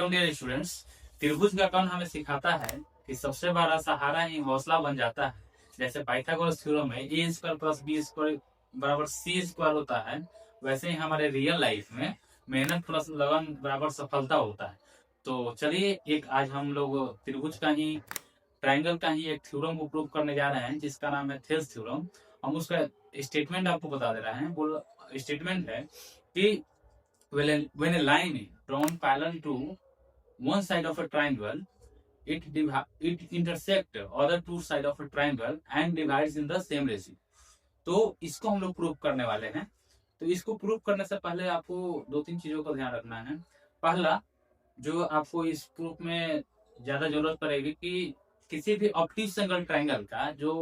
Dear students, त्रिभुज का कौन हमें सिखाता है कि सबसे बड़ा सहारा ही हौसला बन जाता है। जैसे पाइथागोरस थ्योरम में ए स्क्वायर प्लस बी स्क्वायर बराबर सी स्क्वायर होता है, वैसे ही हमारे रियल लाइफ में मेहनत प्लस लगन बराबर सफलता होता है। तो चलिए एक आज हम लोग त्रिभुज का ही ट्राइंगल का ही एक थ्योरम को प्रूव करने जा रहे हैं जिसका नाम है थेल्स थ्योरम। हम उसका स्टेटमेंट आपको बता दे रहे हैं। वो स्टेटमेंट है कि when a line is drawn parallel to one side of a triangle, it intersect other two side of a triangle and divides in the same ratio। तो इसको हम लोग प्रूव करने वाले हैं। तो इसको प्रूव करने से पहले आपको दो तीन चीजों का ध्यान रखना है। पहला, जो आपको इस प्रूफ में ज्यादा जरूरत पड़ेगी कि किसी भी ऑप्टिक एंगल ट्राइंगल का जो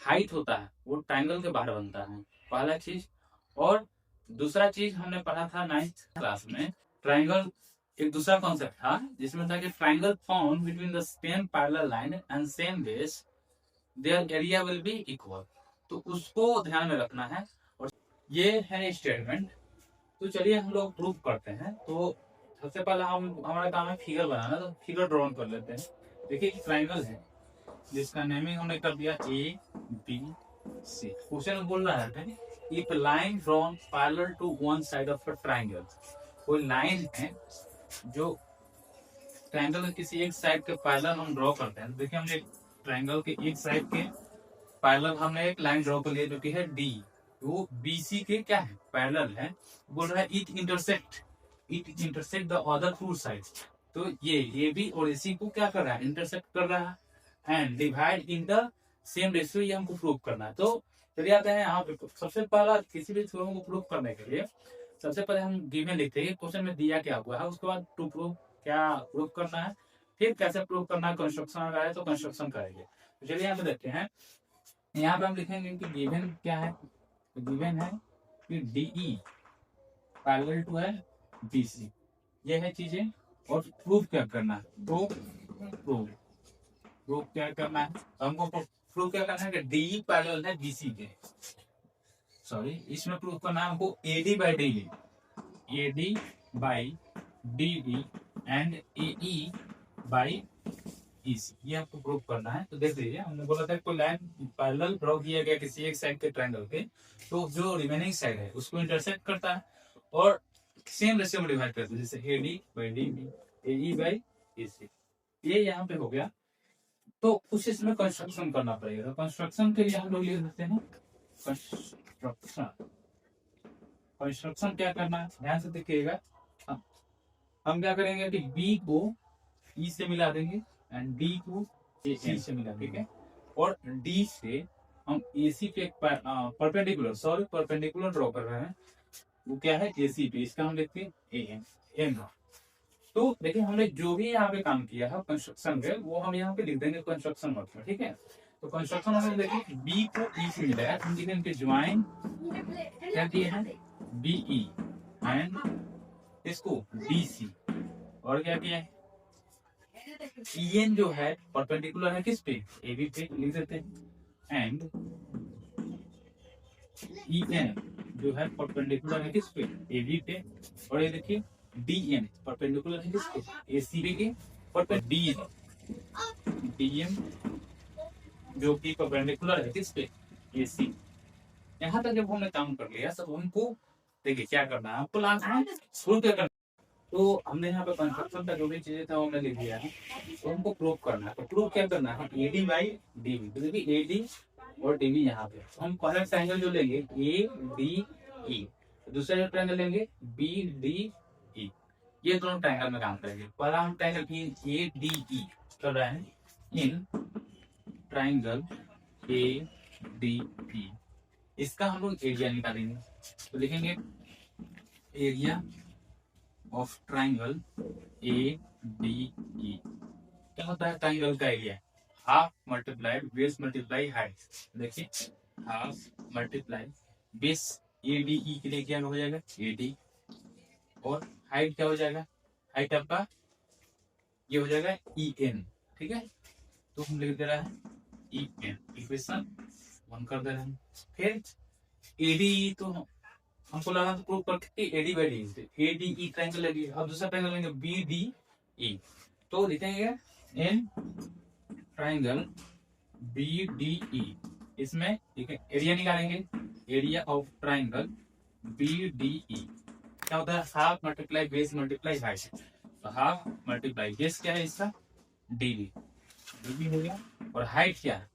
हाइट होता है वो ट्राइंगल के बाहर बनता है, पहला चीज। और दूसरा चीज हमने पढ़ा था 9th क्लास में, ट्राइंगल एक दूसरा कॉन्सेप्ट था जिसमें था कि triangle form between the same parallel line and same base, their area will be equal. तो उसको ध्यान में रखना है। और ये है स्टेटमेंट। तो चलिए हम लोग प्रूव करते हैं। तो सबसे पहले हमारा काम है फिगर बनाना। तो फिगर ड्रॉ कर लेते हैं। देखिए ट्राइंगल है जिसका नेमिंग हमने कर दिया ए बी सी। क्वेश्चन बोल रहा है if line drawn parallel to one side of a triangle, कोई लाइन है जो ट्राइंगल के किसी एक साइड के पैरेलल हम ड्रॉ करते हैं। देखिए हमने ट्राइंगल के एक साइड के पैरेलल हमने एक लाइन ड्रॉ कर लिया जो कि है डी। वो बीसी के क्या है, पैरेलल है। बोल रहा है it intersect the other two sides. तो ये बी और एसी को क्या कर रहा है, इंटरसेक्ट कर रहा है and divide in the same ratio. ये हमको प्रूव करना है। तो चलिए आते हैं यहाँ पे। सबसे पहला किसी भी थ्योरम को प्रूव करने के लिए सबसे पहले हम गिवन लिखते हैं क्वेश्चन में दिया क्या हुआ है, उसके बाद टू प्रूव क्या प्रूव करना है, फिर कैसे प्रूव करना है। कंस्ट्रक्शन अगर है तो कंस्ट्रक्शन करेंगे। तो चलिए यहाँ पे देखते हैं। यहाँ पे हम लिखेंगे कि गिवन क्या है। गिवन है कि डीई पैरेलल टू है बीसी, ये है चीजें। और प्रूव क्या करना है, प्रूव क्या करना है। हमको प्रूव क्या करना है कि डी पैरेलल है बीसी के। सॉरी, इसमें प्रूव करना है हमको AD by D and AE by EC, ये आपको प्रूव करना है। तो देख लीजिए, हमने बोला था कोई लाइन पैरेलल ड्रॉ किया गया किसी एक साइड के ट्रायंगल के, तो जो रिमेनिंग साइड है उसको इंटरसेक्ट करता है और सेम रेशियो में डिवाइड करता है, जैसे AD by D, AE by EC. ये यहाँ पे हो गया। तो कुछ इसमें कंस्ट्रक्शन करना पड़ेगा। कंस्ट्रक्शन के लिए हम लोग लिख देते हैं कंस्ट्रक्शन क्या करना है, ध्यान से देखिएगा। हम क्या करेंगे कि बी को ई से मिला देंगे एंड डी को सी से मिला, ठीक है। और डी से हम एसी पे एक परपेंडिकुलर ड्रॉ कर रहे हैं। वो क्या है, एसी पे, इसका हम लिखते हैं एम। तो देखिए हमने जो भी यहाँ पे काम किया है कंस्ट्रक्शन पे, वो हम यहाँ पे लिख देंगे कंस्ट्रक्शन वर्क में, ठीक है। तो कंस्ट्रक्शन हमने देखिए बी को ई से मिला है, हम लिखेंगे ज्वाइन क्या किए हैं, बीई एंड इसको डीसी। और क्या किया है, ईएन जो है परपेंडिकुलर है किस पे, एबी पे, लिख देते हैं। एंड ईएन जो है परपेंडिकुलर है किस पे, एबी पे। और ये देखिए डीएम परपेंडिकुलर है किस पे, एसीबी के परपेंडिकुलर। डीएम जो कि परपेंडिकुलर है किस पे, एसी। यहाँ तक जब हमने काम कर लिया सब, हमको देखिए क्या करना है, हमको लास्ट में प्रूव क्या करना। तो हमने यहाँ पे कंस्ट्रक्शन का जो भी चीजें था हमने लिख दिया है। तो हमको प्रूव करना है। तो प्रूव क्या करना है, एडी बाई डीबी। तो देखिए एडी और डीबी यहाँ पे हम पहला ट्रायंगल जो लेंगे ए डी ई, दूसरा जो ट्रायंगल लेंगे बी डी ई। ये दोनों ट्रायंगल में काम करेंगे। पहला हम ट्रायंगल ए डी ई कर रहे हैं in triangle A D E. इसका हम लोग एरिया निकालेंगे। तो लिखेंगे area of triangle A D E. क्या होता है ट्राइंगल का area, half multiplied base multiply height. देखिए half multiply base A D E के लिए क्या हो जाएगा, ए डी। और हाइट क्या हो जाएगा, हाइट आपका ये हो जाएगा ई एन, ठीक है। तो हम लिख दे रहा है ई एन, इक्वेशन 1 कर दे रहे हैं। फिर ए डी तो हमको लगा तो प्रूव करके एडी बाई डी से एडीई ट्रायंगल लगी। अब दूसरा ट्रायंगल लेंगे बी डी ई, तो लिखेंगे in triangle B D E, इसमें एरिया निकालेंगे, area of triangle B D E क्या होता है, half multiply base multiply height, तो हाफ मल्टीप्लाई बेस क्या है इसका डीबी, डीबी हो गया। और हाइट क्या है,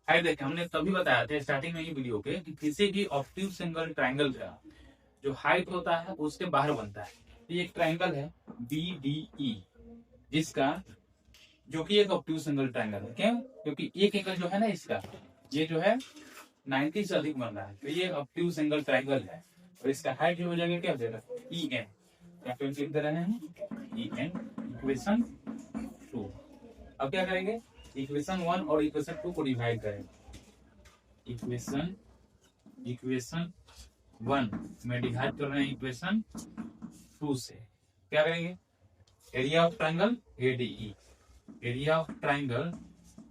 हाइट देखिए हमने तभी बताया था स्टार्टिंग में ही वीडियो के कि किसी भी ऑब्ट्यूज सिंगल ट्रायंगल का जो हाइट होता है उसके बाहर बनता है। ये एक ट्रायंगल है बी डी ई जिसका जो कि एक ऑब्ट्यूज सिंगल ट्रायंगल है, क्यों, क्योंकि एक एंगल जो है ना इसका ये जो है 90 से अधिक बन रहा है, तो ये ऑब्ट्यूज सिंगल ट्रायंगल है। और इसका हाइट जो हो जाएगा क्या हो जाएगा ई एन, यहाँ पे लिख दे रहे हैं ई एन इक्वेशन 2। अब क्या करेंगे, इक्वेशन 1 और इक्वेशन 2 को डिवाइड करेंगे। इक्वेशन 1 में डिवाइड कर रहे हैं इक्वेशन 2 से, क्या करेंगे, area of triangle ADE, area of triangle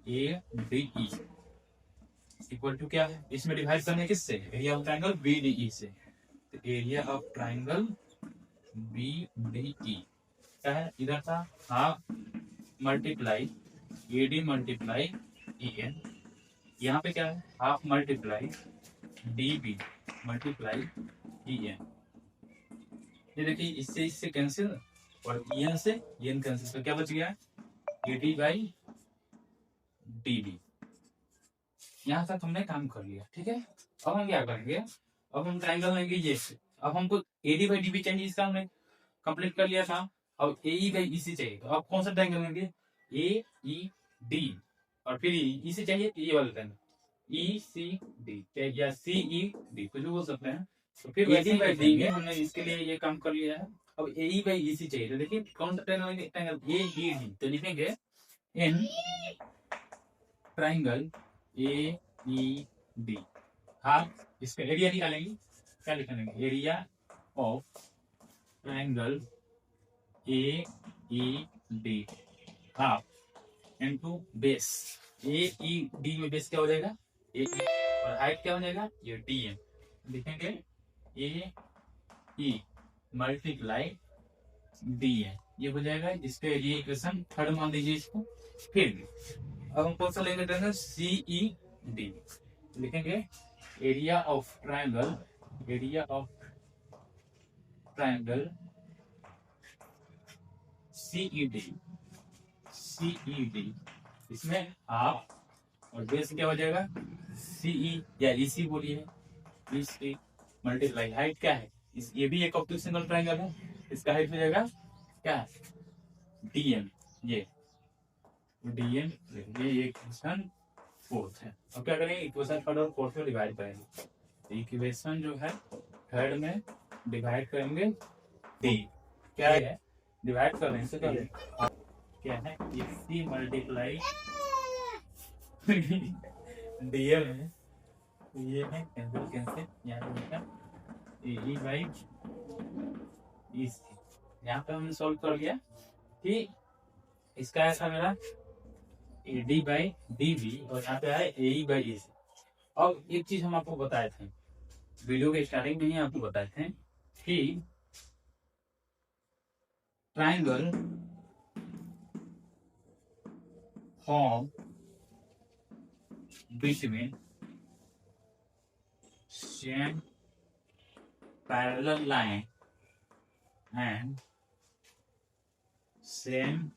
ADE equal to क्या है, इसमें डिवाइड करने किससे, एरिया ऑफ ट्रायंगल बीडीई से, तो एरिया ऑफ ट्रायंगल बीडीई क्या है, इधर था half multiply AD multiply E N, यहाँ पे क्या है half multiply DB multiply E N. ये देखिए इससे इससे कैंसिल और एन से एन कैंसिल, तो क्या बच गया एडी बाई डीबी। यहाँ तक हमने काम कर लिया, ठीक है। अब हम क्या करेंगे, अब हम ट्रायंगल लेंगे ये, अब हमको एडी बाई डीबी चाहिए, इसका हमने कंप्लीट कर लिया था। अब ए बाई ई सी चाहिए, तो अब कौन सा ट्रायंगल लेंगे, ए ई डी, और फिर ई से चाहिए ये वाला ट्रायंगल ई सी डी या सी ई डी, कुछ भी बोल सकते हैं। तो फिर एडी बाई डी में हमने इसके लिए ये काम कर लिया है। अब ए ई बाई ई सी चाहिए, तो देखिए कौन सा ट्रायंगल लेंगे, ट्रायंगल ए ई डी, तो लिखेंगे in triangle A E D, हाँ इसका एरिया निकालेंगे, क्या लिखेंगे, area of triangle A E D half into base, A E D में बेस क्या हो जाएगा ए ई, और हाइट क्या हो जाएगा ये डी एम, लिखेंगे ए ई मल्टीप्लाई डी एम, ये हो जाएगा। इसका ये इक्वेशन थर्ड मान लीजिए इसको। फिर अब हम कौन सा लेंगे ट्रायंगल सी ई डी, लिखेंगे area of triangle, area of triangle CED, CED इसमें हाफ और बेस क्या हो जाएगा सीई या ईसी बोलिए, ईसी मल्टीप्लाई हाइट क्या है, ये भी एक ऑब्ट्यूज सिंगल ट्रायंगल है, इसका हाइट हो जाएगा क्या डीएम, ये डीएम, ये इक्वेशन 4 है। अब क्या करेंगे, इक्वेशन 3 और 4 में डिवाइड करेंगे। इक्वेशन जो है 3 में डिवाइड करेंगे डी, क्या है डिवाइड कर रहे हैं, क्या है सी मल्टीप्लाई डीएम है, ये है कैंसिल कैंसिल, यहाँ पे ए बाई ई, यहाँ पे हमने सॉल्व कर लिया कि इसका ऐसा मेरा A D by D B, और यहाँ पे आए ए बाई ई सी। और एक चीज हम आपको बताए थे वीडियो के स्टार्टिंग में ही आपको बताए थे कि triangle form between same parallel line and same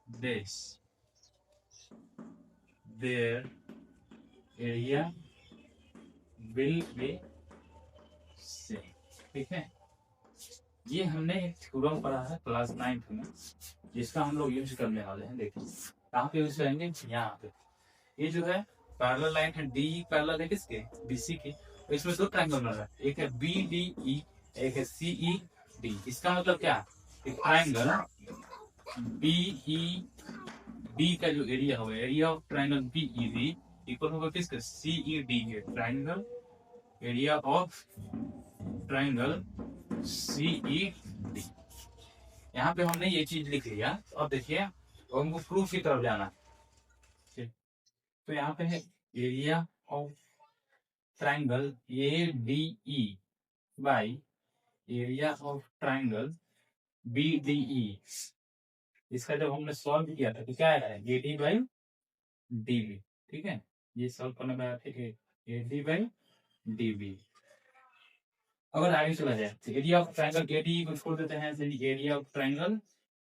base, their area will be same, ठीक है। ये हमने एक थ्योरम पढ़ा है क्लास 9 में, जिसका हम लोग यूज करने वाले हैं। देखिए कहाँ पे यूज करेंगे, यहाँ पे। ये जो है पैरेलल लाइन है, डी पैरेलल है किसके, बीसी के। इसमें दो ट्रायंगल बन रहा है, एक है बी डी ई, एक है सी ई डी। इसका मतलब क्या, ट्रायंगल बी ई डी का जो एरिया होगा, area of triangle B E D equal होगा किसका, सी ई डी के। Triangle area of triangle C E D. यहाँ पे हमने ये चीज लिख लिया। अब देखिए हमको प्रूफ की तरफ जाना है। तो यहाँ पे है area of triangle A D E by area of triangle B D E, इसका जब हमने सॉल्व किया था तो क्या आया है, A D by D B. ठीक है, ये सॉल्व करने में आया था A D by D B. अगर आगे चला जाए तो area of triangle A D को छोड़ देते हैं, area of triangle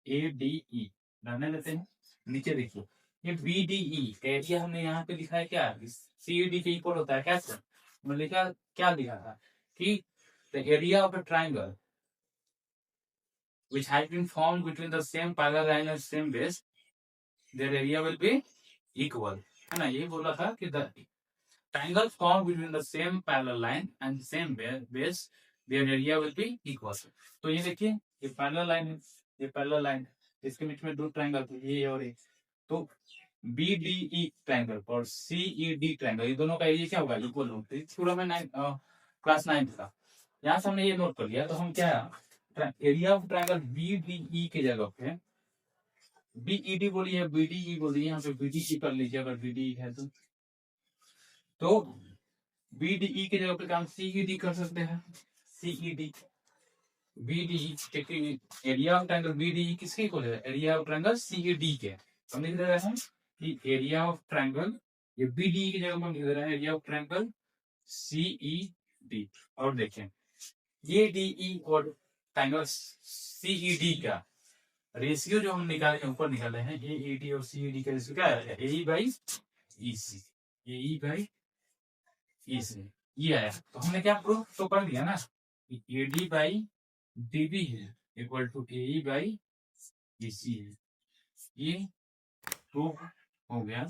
A D E रहने देते हैं। नीचे देखिए ये बी डी ई एरिया हमने यहाँ पे लिखा है क्या, सी डी के इक्वल होता है। कैसे हमने लिखा, क्या लिखा था कि the area of a triangle which has been formed between the same parallel line and same base, their area will be equal, है ना। यही बोला था कि the triangle formed between the same parallel line and same base, their area will be equal। तो ये देखिए ये पैरेलल लाइन है, ये पैरेलल लाइन, इसके बीच में दो ट्रायंगल थे, ये और ये। तो बी डी ई ट्रायंगल और सी ई डी ट्रायंगल, ये दोनों का एरिया क्या होगा, इक्वल होगा। पूरा में क्लास 9 का यहाँ से हमने ये नोट कर लिया। तो हम क्या, area of triangle B D E के जगह पे बी ई डी बोलिए, बी डी ई बोलिए, यहाँ पे बी डी ई कर लीजिए अगर बी डी ई है तो बी डी ई के जगह पे हम सी ई डी कर सकते हैं। C E D B D E, area of triangle B D E किसके इक्वल है, area of triangle C E D के। हम लिख रहे हैं कि एरिया ऑफ ट्रायंगल, ये बी डी ई की जगह हम लिख रहे हैं area of triangle C E D. और देखें ये डी ई और ट्रायंगल सी ई डी का रेशियो जो हम निकाले ऊपर निकाले हैं, ए ई डी और सी ई डी का रेशियो क्या है, ए E by E C, A E by E सी, ये आया। तो हमने क्या प्रूव तो कर दिया ना, A D by D B है equal to A E by E C है, ये प्रूव हो गया।